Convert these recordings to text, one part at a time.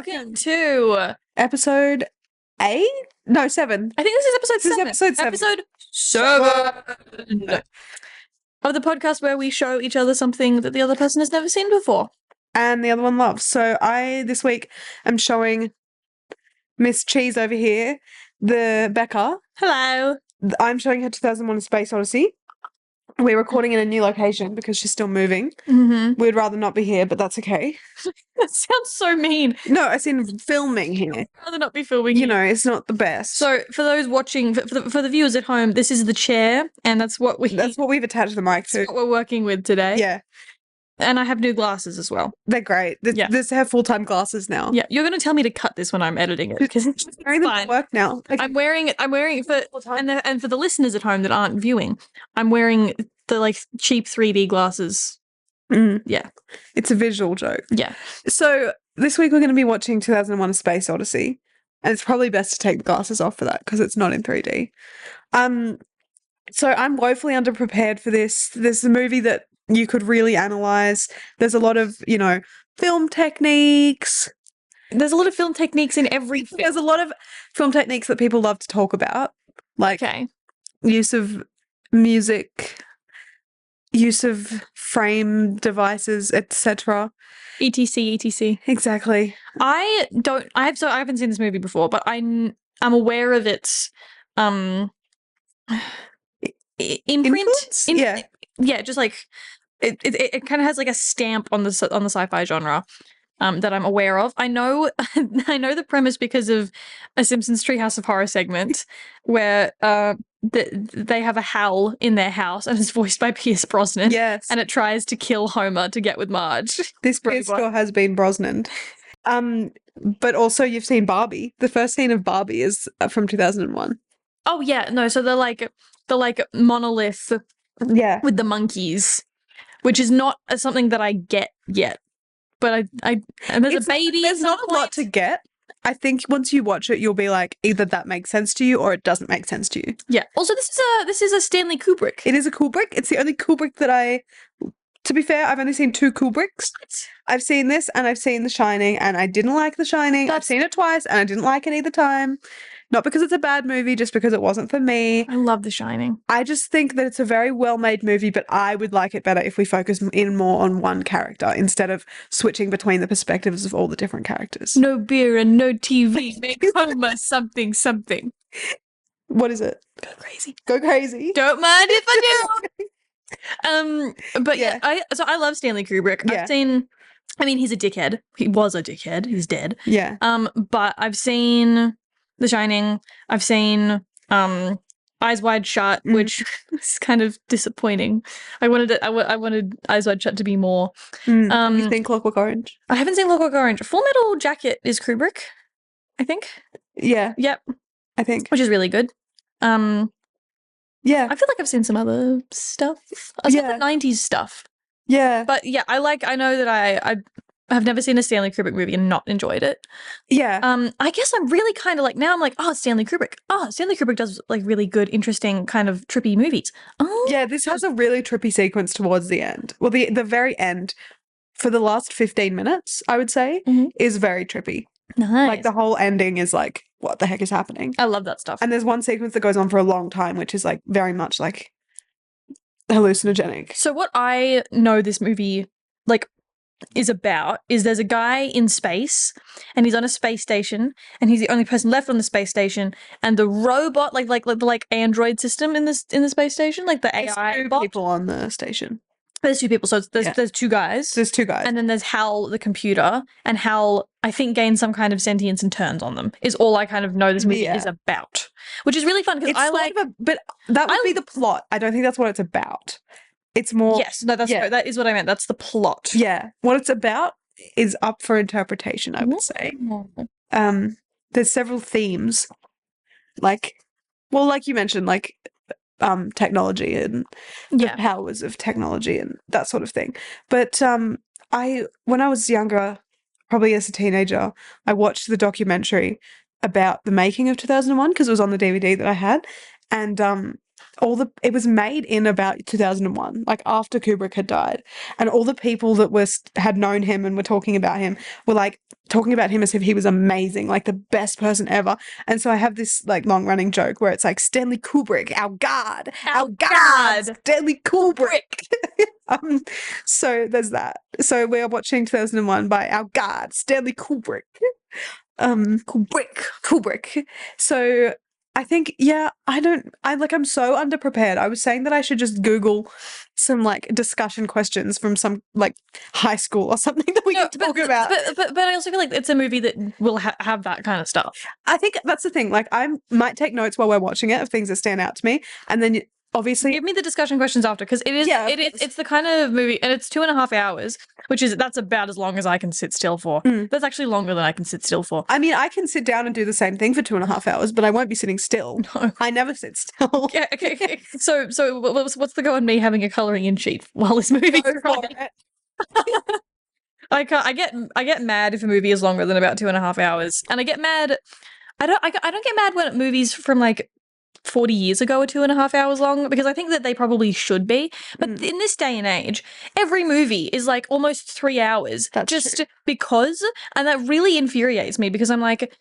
welcome to episode 8? No, 7. I think this is episode 7. Episode 7. Episode 7 of the podcast where we show each other something that the other person has never seen before. And the other one loves. So I, this week, am showing Miss Cheese over here, the Becca. Hello. I'm showing her 2001: A Space Odyssey. We're recording in a new location because she's still moving. Mm-hmm. We'd rather not be here, but that's okay. That sounds so mean. No, I seen filming here. I'd rather not be filming. You know, it's not the best. So for those watching, for the viewers at home, this is the chair, and that's what we've attached the mic to. That's what we're working with today. Yeah. And I have new glasses as well. They're great. Yeah. This have full-time glasses now. Yeah, you're going to tell me to cut this when I'm editing it because it's wearing them fine. to work now. Okay. I'm wearing it for and for the listeners at home that aren't viewing, I'm wearing the like cheap 3D glasses. Yeah, it's a visual joke. Yeah. So this week we're going to be watching 2001: A Space Odyssey, and it's probably best to take the glasses off for that because it's not in 3D. So I'm woefully underprepared for this. This is a movie that you could really analyze. There's a lot of, film techniques. There's a lot of film techniques in every film. There's a lot of film techniques that people love to talk about, like use of music, use of frame devices, etc. etc. Exactly. I haven't seen this movie before, but I'm aware of its imprint. Yeah, just like it kind of has like a stamp on the sci-fi genre that I'm aware of. I know the premise because of a Simpsons Treehouse of Horror segment where they have a howl in their house and it's voiced by Pierce Brosnan. Yes, and it tries to kill Homer to get with Marge. This Pierce sure has been Brosnan. But also you've seen Barbie. The first scene of Barbie is from 2001. Oh yeah, no. So the monolith. Yeah, with the monkeys, which is not something that I get yet. But and there's a baby. There's not a lot to get. I think once you watch it, you'll be like, either that makes sense to you or it doesn't make sense to you. Yeah. Also, this is a Stanley Kubrick. It is a Kubrick. It's the only Kubrick that to be fair, I've only seen 2 Kubricks. I've seen this and I've seen The Shining, and I didn't like The Shining. I've seen it twice and I didn't like it either time. Not because it's a bad movie, just because it wasn't for me. I love The Shining. I just think that it's a very well-made movie, but I would like it better if we focus in more on one character instead of switching between the perspectives of all the different characters. No beer and no TV. Make Homer something. What is it? Go crazy. Go crazy. Don't mind if I do. But yeah, I love Stanley Kubrick. Yeah. I've seen. I mean, he's a dickhead. He was a dickhead. He's dead. Yeah. But I've seen The Shining. I've seen Eyes Wide Shut, which is kind of disappointing. I wanted Eyes Wide Shut to be more. Have you seen Clockwork Orange? I haven't seen Clockwork Orange. Full Metal Jacket is Kubrick, I think. Yeah. Yep. I think. Which is really good. Yeah. I feel like I've seen some other stuff. The 90s stuff. Yeah. But yeah, I know that I have never seen a Stanley Kubrick movie and not enjoyed it. Yeah. I guess I'm really kind of like, now I'm like, oh, Stanley Kubrick. Oh, Stanley Kubrick does like really good, interesting kind of trippy movies. Oh. Yeah, this has a really trippy sequence towards the end. Well, the very end, for the last 15 minutes, I would say, is very trippy. Nice. Like the whole ending is like, what the heck is happening? I love that stuff. And there's one sequence that goes on for a long time, which is like very much like hallucinogenic. So what I know this movie like is about is there's a guy in space and he's on a space station and he's the only person left on the space station, and the robot like android system in the space station, like the AI there's 2 bot. people on the station. There's 2 people, so there's 2 guys. There's 2 guys. And then there's Hal, the computer, and Hal, I think, gains some kind of sentience and turns on them, is all I kind of know this movie is about. Which is really fun, because I like... but that would be the plot. I don't think that's what it's about. It's more... Yes, no, that is what I meant. That's the plot. Yeah. What it's about is up for interpretation, I would say. There's several themes. Like you mentioned, like... technology and the powers of technology and that sort of thing. But when I was younger, probably as a teenager, I watched the documentary about the making of 2001 because it was on the DVD that I had, and it was made in about 2001, like after Kubrick had died, and all the people that had known him and were talking about him were like talking about him as if he was amazing, like the best person ever. And so I have this like long running joke where it's like Stanley Kubrick, our God, Stanley Kubrick. So there's that. So we are watching 2001 by our God, Stanley Kubrick. Kubrick. So I think, I'm so underprepared. I was saying that I should just Google some like discussion questions from some like high school or something that we can talk about. But I also feel like it's a movie that will have that kind of stuff. I think that's the thing. Like I might take notes while we're watching it of things that stand out to me, and then obviously give me the discussion questions after, because it's the kind of movie, and it's 2.5 hours, that's about as long as I can sit still for. That's actually longer than I can sit still for. I mean, I can sit down and do the same thing for 2.5 hours, but I won't be sitting still. No. I never sit still. Yeah, okay. So what's the go on me having a colouring in sheet while this movie is running? I get mad if a movie is longer than about 2.5 hours, and I get mad. I don't get mad when movies from like 40 years ago are 2.5 hours long, because I think that they probably should be. But in this day and age, every movie is like almost 3 hours. That's just true. Because, and that really infuriates me, because I'm like,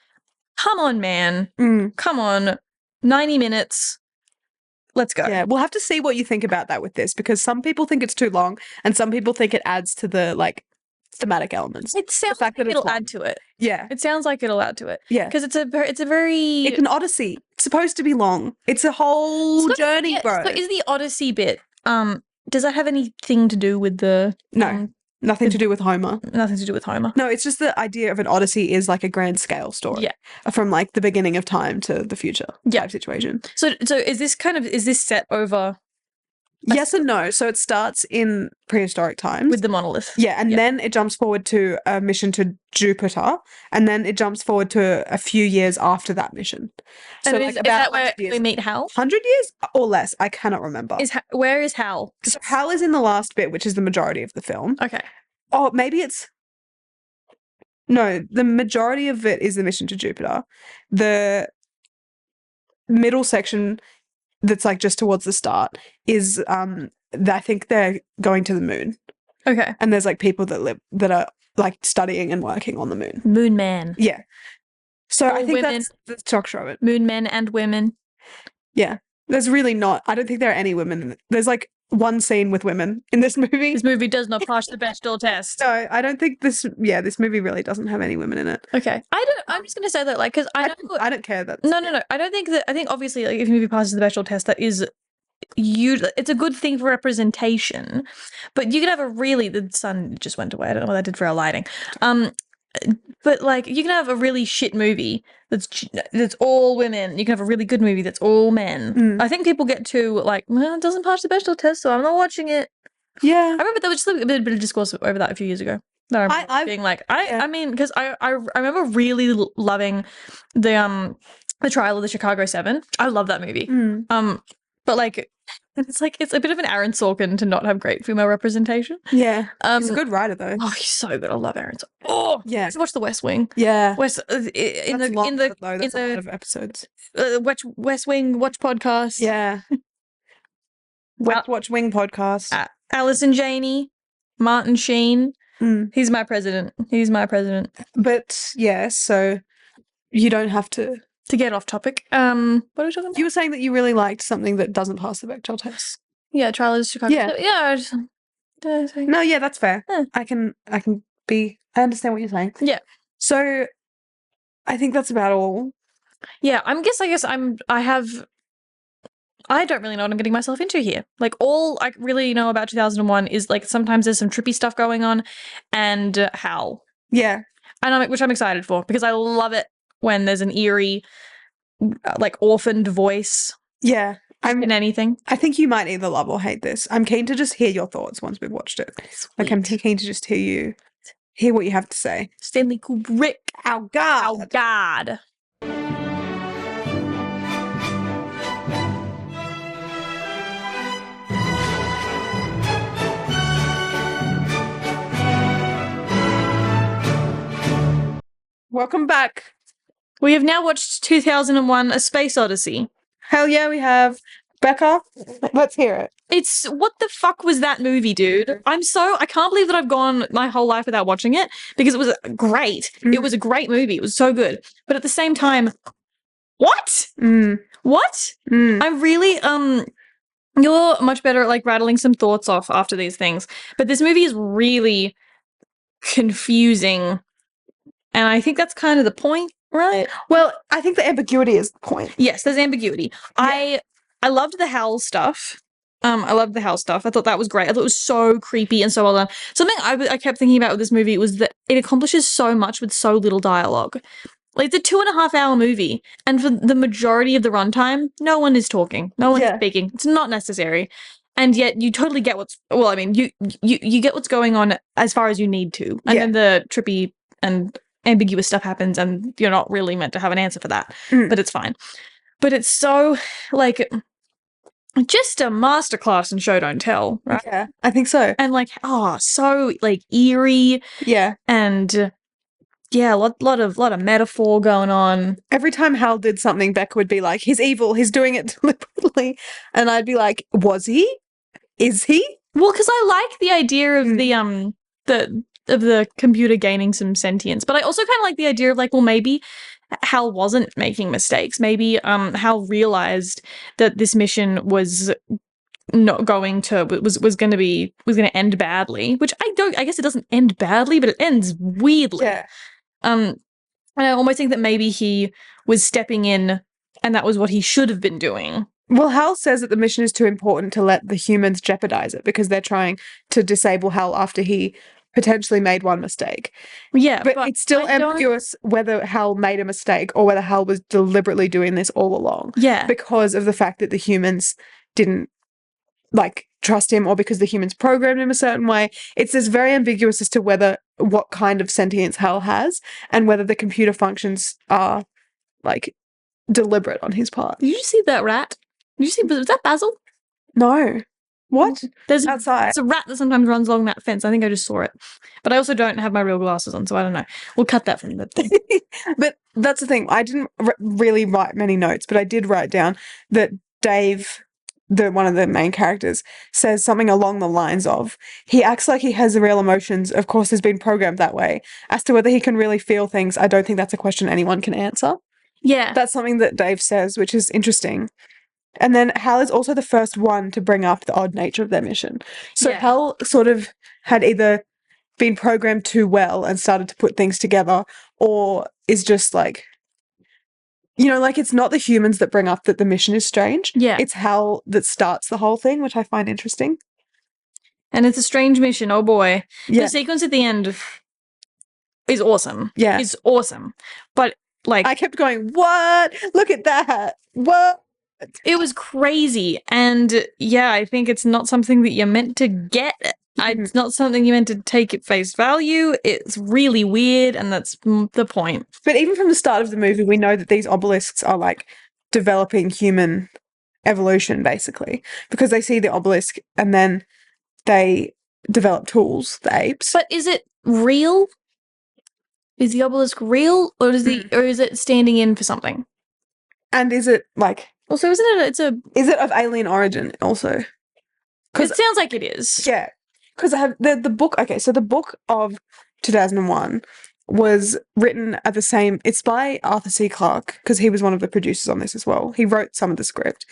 come on, man. Come on. 90 minutes. Let's go. Yeah, we'll have to see what you think about that with this, because some people think it's too long and some people think it adds to the like thematic elements. It sounds like it'll add to it. Yeah. It sounds like it'll add to it. Yeah. Because it's an Odyssey. It's supposed to be long. It's a whole journey, bro. So is the Odyssey bit, does that have anything to do with the... No. Nothing to do with Homer. Nothing to do with Homer. No, it's just the idea of an Odyssey is like a grand scale story. Yeah. From like the beginning of time to the future type situation. So is this set over... Yes and no. So it starts in prehistoric times. With the monolith. Yeah, and then it jumps forward to a mission to Jupiter, and then it jumps forward to a few years after that mission. So is that where we meet Hal? 100 years or less? I cannot remember. Where is Hal? So Hal is in the last bit, which is the majority of the film. Okay. Oh, maybe it's... No, the majority of it is the mission to Jupiter. The middle section... that's like just towards the start is I think they're going to the moon. Okay. And there's like people that are like studying and working on the moon. Moon man. Yeah. So all I think women. that's talk show it. Moon men and women. Yeah. There's really not. I don't think there are any women in it. There's like one scene with women in this movie. This movie does not pass the Bechdel test. No, I don't think this movie really doesn't have any women in it. Okay. I'm just going to say that, like, because I don't care that. No. I don't think that, I think obviously, like, if a movie passes the Bechdel test, that is, it's a good thing for representation, but you could have the sun just went away. I don't know what that did for our lighting. But like, you can have a really shit movie that's all women. You can have a really good movie that's all men. I think people get too like, well, it doesn't pass the Bechdel test, so I'm not watching it. Yeah, I remember there was just a bit of discourse over that a few years ago. No, I being like, I mean, because I remember really loving the Trial of the Chicago 7. I love that movie. But like, it's a bit of an Aaron Sorkin to not have great female representation. Yeah, he's a good writer though. Oh, he's so good. I love Aaron Sorkin. Oh, yeah. Watch The West Wing. Yeah, That's a lot of episodes. West Wing Watch podcast. Yeah. Watch Wing podcast. Alison Janney, Martin Sheen. He's my president. But yeah, so you don't have to get off topic. What are we talking about? You were saying that you really liked something that doesn't pass the Bechdel test. Yeah, Trial of Chicago. Yeah. No, yeah, that's fair. Yeah. I understand what you're saying. Yeah. So I think that's about all. Yeah, I don't really know what I'm getting myself into here. Like, all I really know about 2001 is like sometimes there's some trippy stuff going on, and Hal. Yeah. And which I'm excited for, because I love it when there's an eerie, like, orphaned voice. Yeah. In anything. I think you might either love or hate this. I'm keen to just hear your thoughts once we've watched it. Sweet. Like, I'm keen to just hear what you have to say. Stanley Kubrick. Our God. Our God. Welcome back. We have now watched 2001: A Space Odyssey. Hell yeah, we have. Becca, let's hear it. It's what the fuck was that movie, dude? I can't believe that I've gone my whole life without watching it because it was great. It was a great movie. It was so good. But at the same time, what? What? I'm really, you're much better at like rattling some thoughts off after these things. But this movie is really confusing. And I think that's kind of the point, right? Well, I think the ambiguity is the point. Yes, there's ambiguity. Yeah. I loved the Howl stuff. I loved the Howl stuff. I thought that was great. I thought it was so creepy and so well done. Something I kept thinking about with this movie was that it accomplishes so much with so little dialogue. Like, it's a 2.5-hour movie, and for the majority of the runtime, no one is talking. No one's speaking. It's not necessary. And yet you totally get you get what's going on as far as you need to. And then the trippy and ambiguous stuff happens, and you're not really meant to have an answer for that. But it's fine. But it's so, like, just a masterclass in show don't tell, right? Yeah, I think so. And like, so like eerie. Yeah. And yeah, a lot of metaphor going on. Every time Hal did something, Becca would be like, he's evil, he's doing it deliberately. And I'd be like, was he? Is he? Well, because I like the idea of the computer gaining some sentience, but I also kind of like the idea of like, well, maybe Hal wasn't making mistakes. Maybe Hal realized that this mission was not going to was going to end badly, which I guess it doesn't end badly, but it ends weirdly. Yeah. And I almost think that maybe he was stepping in and that was what he should have been doing. Well, Hal says that the mission is too important to let the humans jeopardize it because they're trying to disable Hal after he potentially made one mistake. Yeah, but it's still ambiguous whether Hal made a mistake or whether Hal was deliberately doing this all along. Yeah. Because of the fact that the humans didn't, like, trust him, or because the humans programmed him a certain way. It's this very ambiguous as to what kind of sentience Hal has and whether the computer functions are, like, deliberate on his part. Did you see that rat? Was that Basil? No. What? There's outside. It's a rat that sometimes runs along that fence. I think I just saw it. But I also don't have my real glasses on, so I don't know. We'll cut that from the thing. But that's the thing. I didn't really write many notes, but I did write down that Dave, one of the main characters, says something along the lines of, he acts like he has real emotions, of course he's been programmed that way. As to whether he can really feel things, I don't think that's a question anyone can answer. Yeah. That's something that Dave says, which is interesting. And then Hal is also the first one to bring up the odd nature of their mission. So Hal sort of had either been programmed too well and started to put things together, or is just like, like, it's not the humans that bring up that the mission is strange. Yeah. It's Hal that starts the whole thing, which I find interesting. And it's a strange mission, oh boy. Yeah. The sequence at the end is awesome. Yeah. It's awesome. But, like, I kept going, what? Look at that. What? It was crazy. And yeah, I think it's not something that you're meant to get. It's not something you're meant to take at face value. It's really weird, and that's the point. But even from the start of the movie, we know that these obelisks are like developing human evolution, basically, because they see the obelisk and then they develop tools, the apes. But is it real? Is the obelisk real, or is it standing in for something? And is it like... Also, isn't it? Is it of alien origin also? It sounds like it is. Yeah, because I have the book. Okay, so the book of 2001 was written at the same. It's by Arthur C. Clarke, because he was one of the producers on this as well. He wrote some of the script.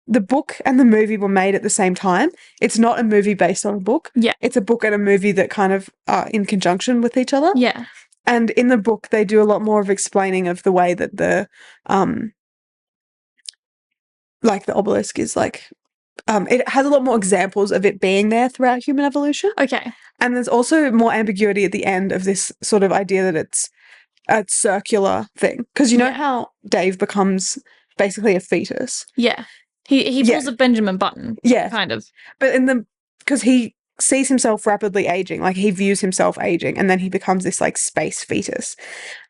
The book and the movie were made at the same time. It's not a movie based on a book. Yeah, it's a book and a movie that kind of are in conjunction with each other. Yeah, and in the book they do a lot more of explaining of the way that the like the obelisk is like, it has a lot more examples of it being there throughout human evolution. Okay. And there's also more ambiguity at the end of this sort of idea that it's a circular thing. Because you know how Dave becomes basically a fetus? Yeah. He pulls a Benjamin Button. Yeah. Kind of. But because he sees himself rapidly aging, like he views himself aging, and then he becomes this like space fetus.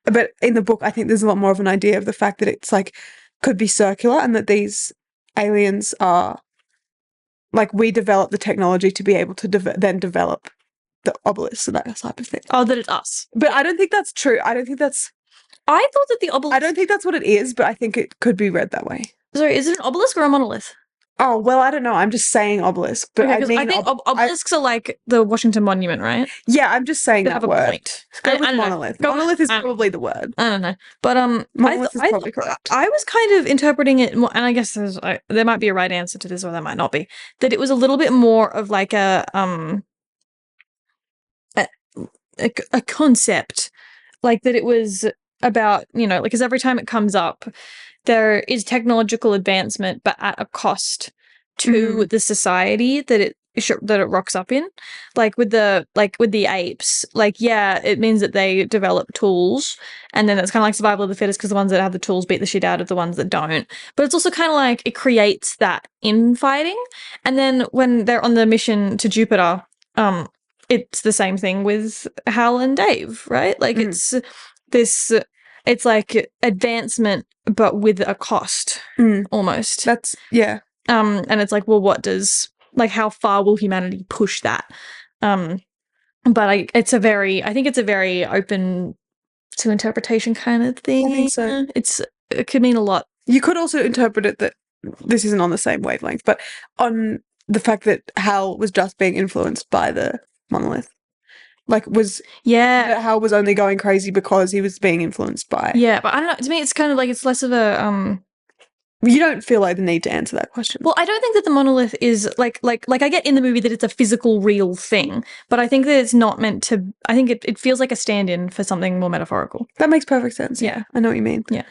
But in the book, I think there's a lot more of an idea of the fact that it's like, could be circular, and that these aliens are like, we develop the technology to be able to then develop the obelisk and that type of thing. Oh, that it's us. But I don't think that's true. I don't think that's... I thought that the obelisk... I don't think that's what it is, but I think it could be read that way. Sorry, is it an obelisk or a monolith? Oh, well, I don't know. I'm just saying obelisk, but okay, I think obelisks are like the Washington Monument, right? Yeah, I'm just saying that have a word. point. Go with monolith. Monolith is probably the word. I don't know, but monolith is probably correct. I was kind of interpreting it more, and I guess there might be a right answer to this, or there might not be. That it was a little bit more of like a concept, like that it was about, like, because every time it comes up, there is technological advancement, but at a cost to the society that it rocks up in. Like with the apes, like, yeah, it means that they develop tools, and then it's kind of like survival of the fittest because the ones that have the tools beat the shit out of the ones that don't. But it's also kind of like it creates that infighting. And then when they're on the mission to Jupiter, it's the same thing with Hal and Dave, right? Like it's like advancement, but with a cost, almost. That's, yeah. And it's like, well, how far will humanity push that? But I think it's a very open to interpretation kind of thing. I think so. It could mean a lot. You could also interpret it that this isn't on the same wavelength, but on the fact that Hal was just being influenced by the monolith. Like, that Hal was only going crazy because he was being influenced by. Yeah, but I don't know. To me, it's kind of like it's less of a You don't feel like the need to answer that question. Well, I don't think that the monolith is like I get in the movie that it's a physical, real thing, but I think that it's not meant to. I think it feels like a stand-in for something more metaphorical. That makes perfect sense. Yeah, I know what you mean. Yeah,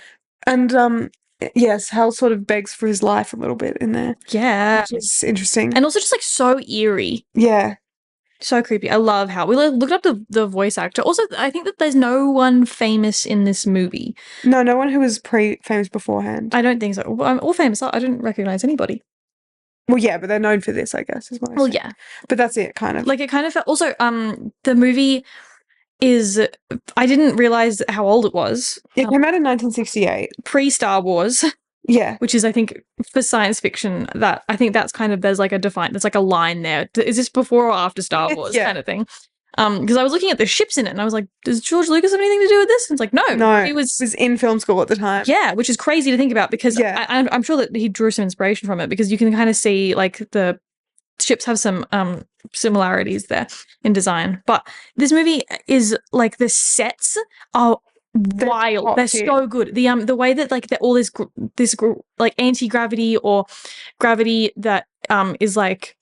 and yes, Hal sort of begs for his life a little bit in there. Yeah, which is interesting, and also just like so eerie. Yeah. So creepy. I love how we looked up the voice actor. Also, I think that there's no one famous in this movie. No one who was famous beforehand. I don't think so. All famous. I didn't recognize anybody. Well, yeah, but they're known for this, I guess, is what I Well, yeah. But that's it, kind of. Like, it kind of felt... Also, the movie is... I didn't realize how old it was. It came out in 1968. Pre-Star Wars. Yeah. Which is, I think, for science fiction, that I think that's kind of, there's like a line there. Is this before or after Star Wars kind of thing? Because I was looking at the ships in it and I was like, does George Lucas have anything to do with this? And it's like, no. He was in film school at the time. Yeah, which is crazy to think about because I'm sure that he drew some inspiration from it, because you can kind of see like the ships have some similarities there in design. But this movie is like, the sets are wild. They're so good. The way that like all this like anti-gravity or gravity that is like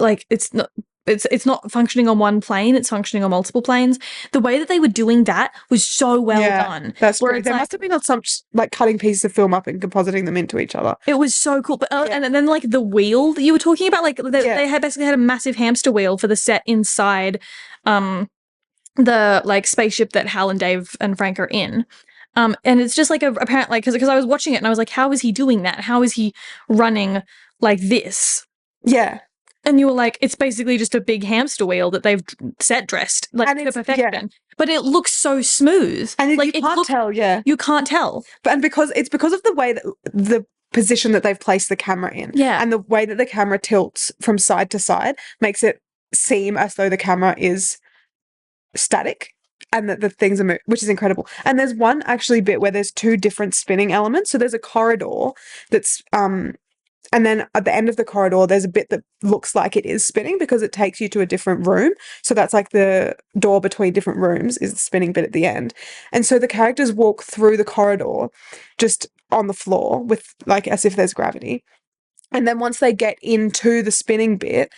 it's not functioning on one plane, it's functioning on multiple planes. The way that they were doing that was so well done. That's great. There must have been some like cutting pieces of film up and compositing them into each other. It was so cool. But and then like the wheel that you were talking about, like they had basically had a massive hamster wheel for the set inside the like spaceship that Hal and Dave and Frank are in. And it's just like apparently because I was watching it and I was like, how is he doing that? How is he running like this? Yeah. And you were like, it's basically just a big hamster wheel that they've set dressed like to perfection. Yeah. But it looks so smooth. And like, you can't tell, You can't tell. But because of the way that the position that they've placed the camera in. Yeah. And the way that the camera tilts from side to side makes it seem as though the camera is static and that the things are moving, which is incredible. And there's one actually bit where there's two different spinning elements. So there's a corridor that's and then at the end of the corridor there's a bit that looks like it is spinning because it takes you to a different room. So that's like the door between different rooms is the spinning bit at the end. And so the characters walk through the corridor just on the floor with like as if there's gravity. And then once they get into the spinning bit,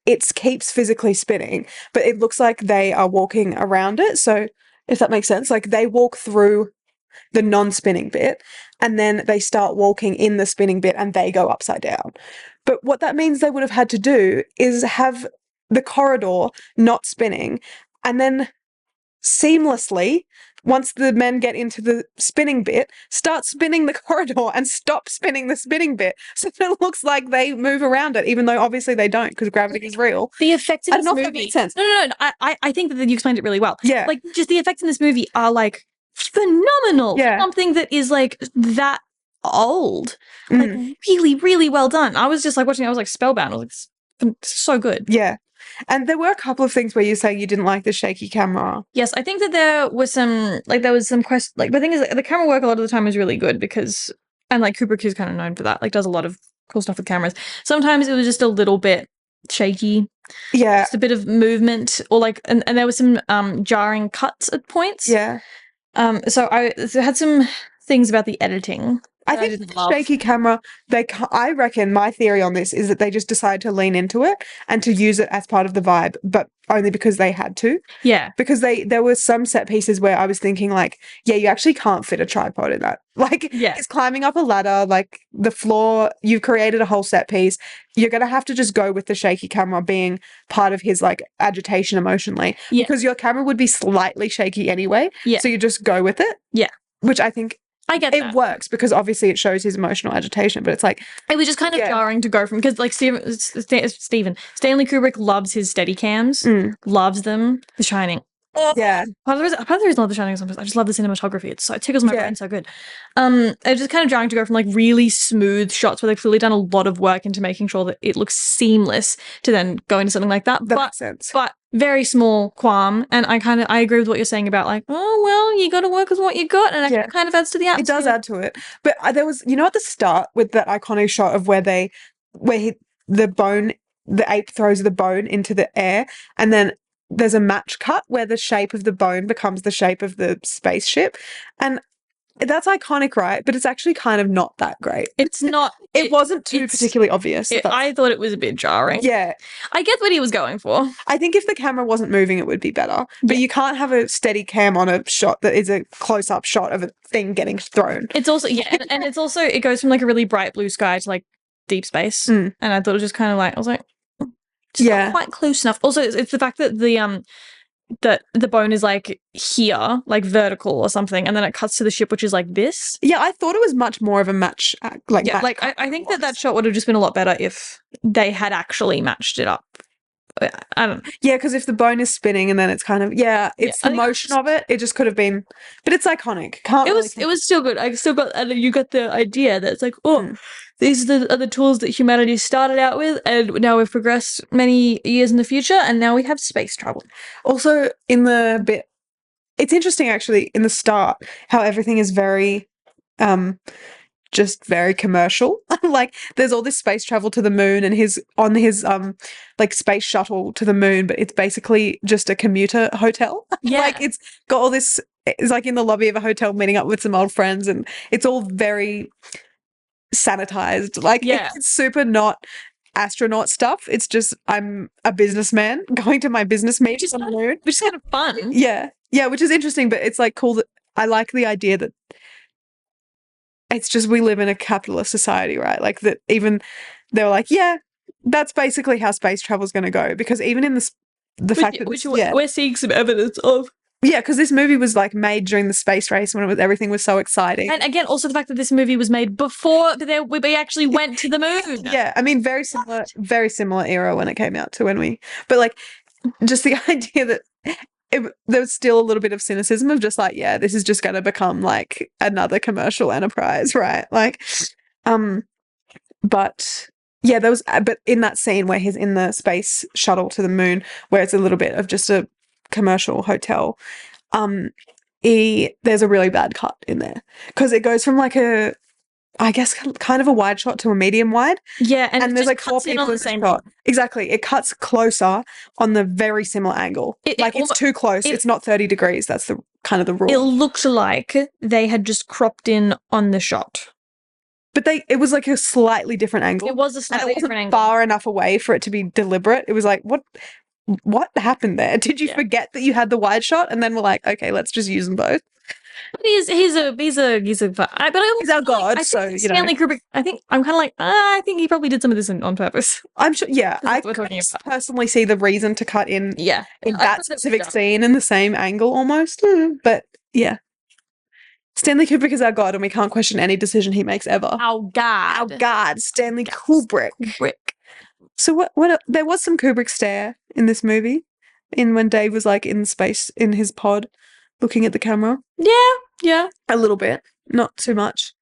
it keeps physically spinning, but it looks like they are walking around it. So if that makes sense, like they walk through the non-spinning bit and then they start walking in the spinning bit and they go upside down. But what that means they would have had to do is have the corridor not spinning and then seamlessly, once the men get into the spinning bit, start spinning the corridor and stop spinning the spinning bit. So it looks like they move around it, even though obviously they don't because gravity is real. The effects in this movie... I don't know if that makes sense. No. I think that you explained it really well. Yeah. Like, just the effects in this movie are, like, phenomenal. Yeah. Something that is, like, that old. Like, really, really well done. I was just, like, watching it, I was, like, spellbound. I was, like, so good. Yeah. And there were a couple of things where you're saying you didn't like the shaky camera. Yes, I think that there was some questions. Like, the thing is, the camera work a lot of the time is really good because And like Kubrick is kind of known for that, like does a lot of cool stuff with cameras. Sometimes it was just a little bit shaky. Yeah. Just a bit of movement, or like, and there was some jarring cuts at points. Yeah. So I had some things about the editing. I think the shaky camera, I reckon my theory on this is that they just decided to lean into it and to use it as part of the vibe, but only because they had to. Yeah. Because there were some set pieces where I was thinking like, yeah, you actually can't fit a tripod in that. Like, it's climbing up a ladder, like the floor, you've created a whole set piece. You're going to have to just go with the shaky camera being part of his like agitation emotionally. Yeah. Because your camera would be slightly shaky anyway. Yeah. So you just go with it. Yeah. Which I think I get it works because obviously it shows his emotional agitation, but it's like it was just kind of jarring to go from, because like Stanley Kubrick loves his steady cams, loves them. The Shining. Oh, yeah. Part of the reason I love The Shining sometimes, I just love the cinematography. It tickles my brain so good. It's just kind of jarring to go from like really smooth shots where they've clearly done a lot of work into making sure that it looks seamless to then go into something like that. That makes sense. But very small qualm, and I agree with what you're saying about like, oh well, you got to work with what you got, and it kind of adds to the atmosphere. It does add to it. But there was, at the start with that iconic shot of where the ape throws the bone into the air, and then there's a match cut where the shape of the bone becomes the shape of the spaceship, and that's iconic, right? But it's actually kind of not that great. It's not. It wasn't too particularly obvious. I thought it was a bit jarring. Yeah. I get what he was going for. I think if the camera wasn't moving, it would be better. But you can't have a steady cam on a shot that is a close-up shot of a thing getting thrown. It's also, and it's also, it goes from like a really bright blue sky to like deep space. And I thought it was just kind of like, I was like, just not quite close enough. Also, it's the fact that the bone is like here, like vertical or something, and then it cuts to the ship, which is like this. Yeah, I thought it was much more of a match. I think that shot would have just been a lot better if they had actually matched it up. I don't know. Yeah, because if the bone is spinning and then it's kind of it's the motion of it. It just could have been, but it's iconic. It was still good. I still got, and you got the idea that it's like, these are the tools that humanity started out with, and now we've progressed many years in the future, and now we have space travel. Also, in the bit, it's interesting actually in the start how everything is very, just very commercial. Like there's all this space travel to the moon, and his like space shuttle to the moon, but it's basically just a commuter hotel. Yeah. Like it's got all this. It's like in the lobby of a hotel meeting up with some old friends, and it's all very sanitized. Like it's super not astronaut stuff. It's just I'm a businessman going to my business meetings on the moon, which is kind of fun. Yeah, which is interesting, but it's like cool that I like the idea that it's just we live in a capitalist society, right? Like that even they were like, yeah, that's basically how space travel is going to go, because even in the fact that we're seeing some evidence of. Yeah, because this movie was like made during the space race when everything was so exciting. And again, also the fact that this movie was made before we actually went to the moon. Yeah, I mean, very similar era when it came out to when we. But like, just the idea that there was still a little bit of cynicism of just like, yeah, this is just going to become like another commercial enterprise, right? Like, but yeah, but in that scene where he's in the space shuttle to the moon, where it's a little bit of just a commercial hotel, there's a really bad cut in there because it goes from like I guess kind of a wide shot to a medium wide. Yeah, and there's like four people in the same shot. Exactly, it cuts closer on the very similar angle. It's too close. It's not 30 degrees. That's the kind of the rule. It looked like they had just cropped in on the shot. But it was like a slightly different angle. It was a slightly different angle. Far enough away for it to be deliberate. It was like, what happened there? Did you forget that you had the wide shot, and then we're like, okay, let's just use them both? But he's our god. So Stanley Kubrick. I think I'm kind of like, I think he probably did some of this on purpose. I'm sure. Yeah, I personally see the reason to cut in. In that specific scene in the same angle almost. But yeah, Stanley Kubrick is our god, and we can't question any decision he makes ever. Our god, Stanley Kubrick. So what? There was some Kubrick stare in this movie, when Dave was like in space in his pod, looking at the camera. Yeah, a little bit, not too much.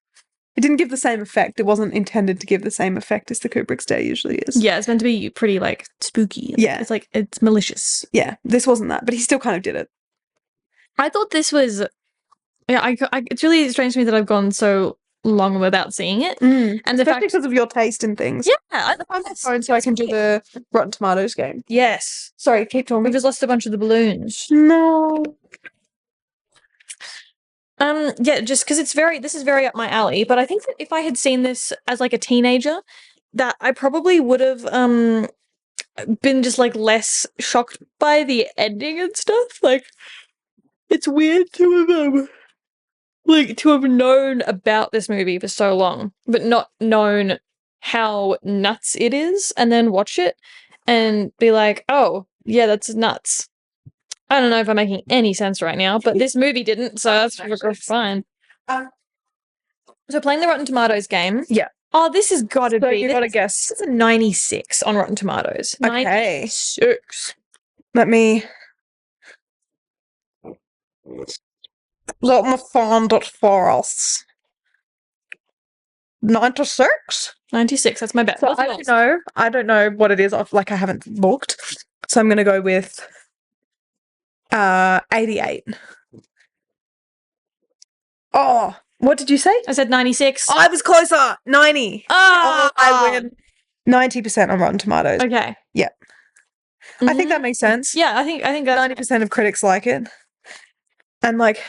It didn't give the same effect. It wasn't intended to give the same effect as the Kubrick stare usually is. Yeah, it's meant to be pretty like spooky. Yeah, it's malicious. Yeah, this wasn't that, but he still kind of did it. I thought this was. Yeah, it's really strange to me that I've gone so long without seeing it. And the especially because of your taste in things. Yeah. I'm on my phone so I can do the Rotten Tomatoes game. Yes. Sorry, keep talking. We've just lost a bunch of the balloons. No. Yeah, just because this is very up my alley, but I think that if I had seen this as like a teenager, that I probably would have been just like less shocked by the ending and stuff. Like, it's weird to have known about this movie for so long, but not known how nuts it is, and then watch it and be like, oh yeah, that's nuts. I don't know if I'm making any sense right now, but this movie didn't, so that's fine. So playing the Rotten Tomatoes game. Yeah. Oh, this has got to be. You got to guess. This is a 96 on Rotten Tomatoes. Okay. 96. Let me find it for us. 96? 96, that's my bet. So I don't know what it is. I haven't looked. So I'm going to go with 88. Oh, what did you say? I said 96. I was closer. 90. Oh, I win 90% on Rotten Tomatoes. Okay. Yeah. I think that makes sense. Yeah, I think that's 90% of critics like it. And like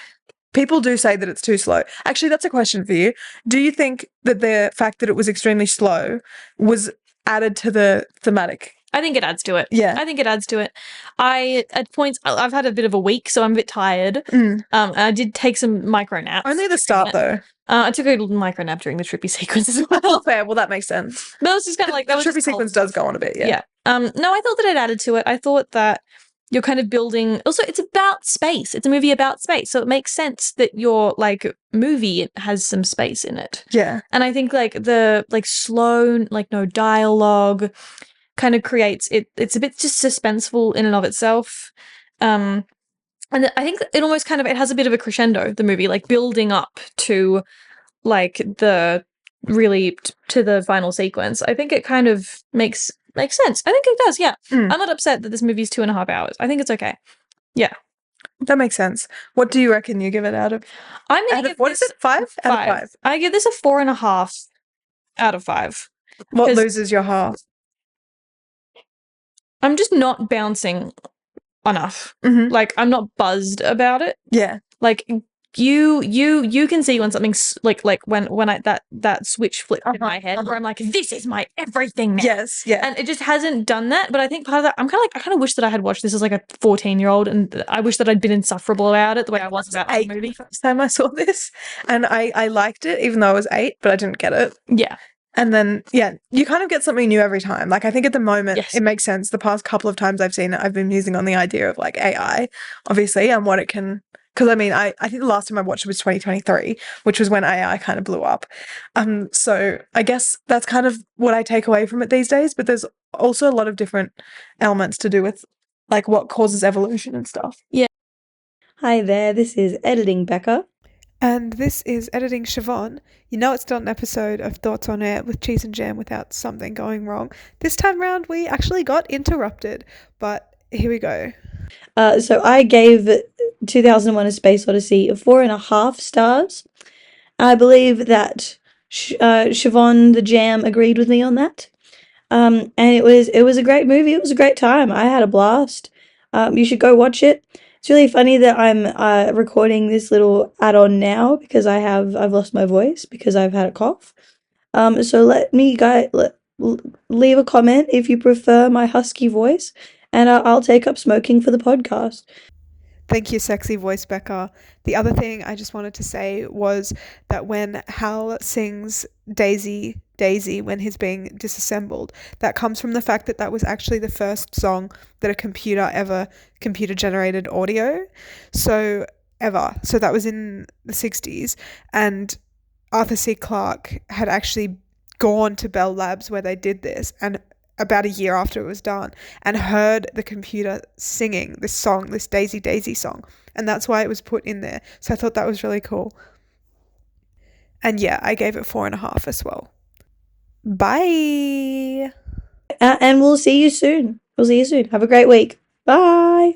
people do say that it's too slow. Actually, that's a question for you. Do you think that the fact that it was extremely slow was added to the thematic? I think it adds to it. Yeah. I think it adds to it. At points, I've had a bit of a week, so I'm a bit tired. And I did take some micro naps. Only the start, though. I took a little micro nap during the trippy sequence as well. Fair. Well, that makes sense. That was just kind of like... The trippy sequence does go on a bit, yeah. No, I thought that it added to it. I thought that you're kind of building... Also, it's about space. It's a movie about space, so it makes sense that your, like, movie has some space in it. Yeah. And I think, like, the, like, slow, like, no dialogue... kind of creates it's a bit just suspenseful in and of itself, and I think it almost kind of it has a bit of a crescendo, the movie, like building up to like the really to the final sequence. I think it kind of makes sense. I think it does. Yeah. I'm not upset that this movie is 2.5 hours. I think it's okay. Yeah, that makes sense. What do you reckon you give it out of? I'm gonna give what is it? 5 out of 5. I give this a 4.5 out of 5. What loses your half? I'm just not bouncing enough. Like, I'm not buzzed about it. Yeah. Like, you can see when something's like when I that switch flipped in my head where I'm like, this is my everything now. Yes, yeah. And it just hasn't done that. But I think part of that, I kind of wish that I had watched this as like a 14-year-old, and I wish that I'd been insufferable about it the way I was about the movie. The first time I saw this, and I liked it even though I was 8, but I didn't get it. Yeah. And then, yeah, you kind of get something new every time. Like, I think at the moment, it makes sense. The past couple of times I've seen it, I've been musing on the idea of, like, AI, obviously, and what it can... Because, I mean, I think the last time I watched it was 2023, which was when AI kind of blew up. So I guess that's kind of what I take away from it these days. But there's also a lot of different elements to do with, like, what causes evolution and stuff. Yeah. Hi there, this is Editing Becca. And this is Editing Siobhan. You know it's not an episode of Thoughts on Air with cheese and jam without something going wrong. This time round, we actually got interrupted, but here we go. So I gave 2001 A Space Odyssey 4.5 stars. I believe that Siobhan the Jam agreed with me on that. And it was a great movie. It was a great time. I had a blast. You should go watch it. It's really funny that I'm recording this little add-on now because I've lost my voice because I've had a cough. So leave a comment if you prefer my husky voice, and I'll take up smoking for the podcast. Thank you, sexy voice, Becca. The other thing I just wanted to say was that when Hal sings Daisy, Daisy, when he's being disassembled, that comes from the fact that that was actually the first song that a computer generated audio. So that was in the 60s. And Arthur C. Clarke had actually gone to Bell Labs where they did this, and about a year after it was done, and heard the computer singing this song, this Daisy Daisy song, and that's why it was put in there. So I thought that was really cool. And yeah, I gave it 4.5 as well. Bye. And we'll see you soon. Have a great week. Bye.